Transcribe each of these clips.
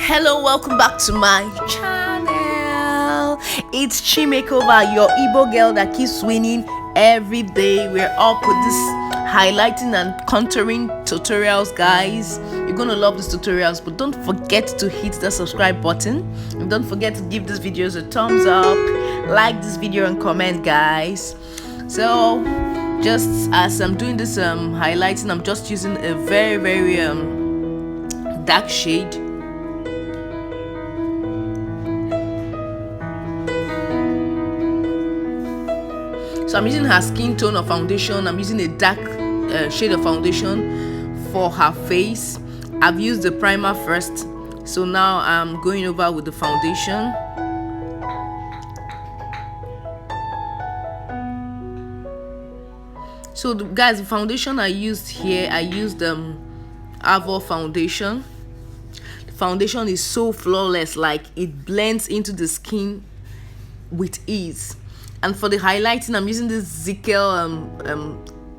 Hello, welcome back to my channel. It's Chi Makeover, your Igbo girl that keeps winning every day. We're up with this highlighting and contouring tutorials, guys. You're gonna love these tutorials, but don't forget to hit the subscribe button and don't forget to give these videos a thumbs up, like this video and comment, guys. So just as I'm doing this highlighting, I'm just using a very dark shade. So I'm using her skin tone of foundation. I'm using a dark shade of foundation for her face. I've used the primer first, so now I'm going over with the foundation. So guys, the foundation I used here, I used Avo foundation. The foundation is so flawless, like it blends into the skin with ease. And for the highlighting, I'm using this Zickel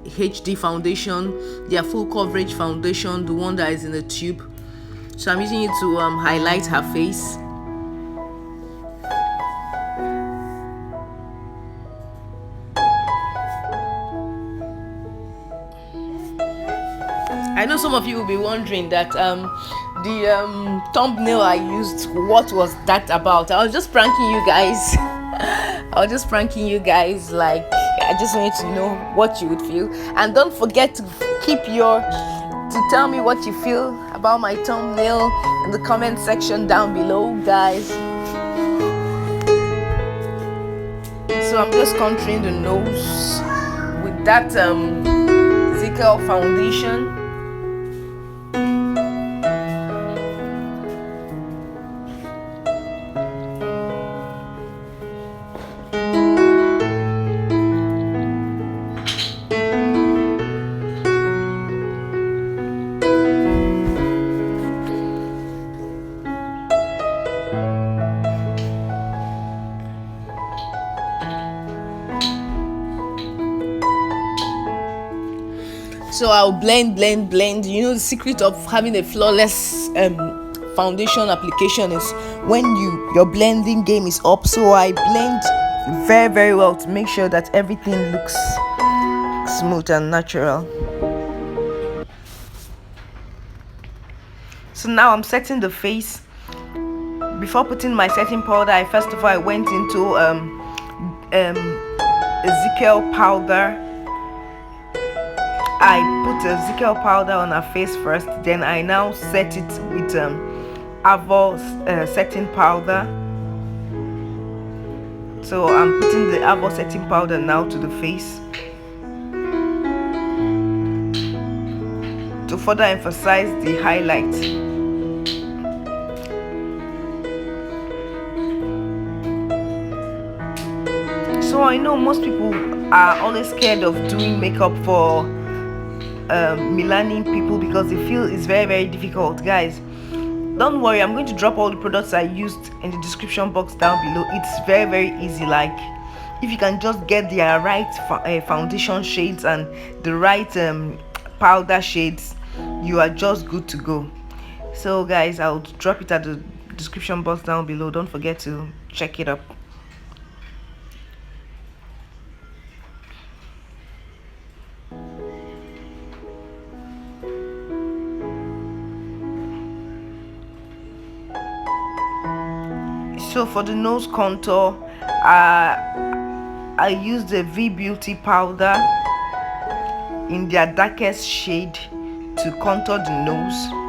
HD foundation, their full coverage foundation, the one that is in the tube. So I'm using it to highlight her face. I know some of you will be wondering that the thumbnail I used, what was that about? I was just pranking you guys. Like, I just wanted to know what you would feel. And don't forget to tell me what you feel about my thumbnail in the comment section down below, guys. So I'm just contouring the nose with that Zickel foundation. So I'll blend. You know, the secret of having a flawless foundation application is when your blending game is up. So I blend very well to make sure that everything looks smooth and natural. So now I'm setting the face. Before putting my setting powder, I went into a Zickel powder. I put a Zickel powder on her face first, then I now set it with Avo setting powder. So I'm putting the Avo setting powder now to the face to further emphasize the highlight. So I know most people are always scared of doing makeup for Milani people because they feel it's very difficult. Guys, don't worry, I'm going to drop all the products I used in the description box down below. It's very easy. Like, if you can just get the right foundation shades and the right powder shades, you are just good to go. So guys, I'll drop it at the description box down below. Don't forget to check it up. So for the nose contour, I used the beauty powder in their darkest shade to contour the nose.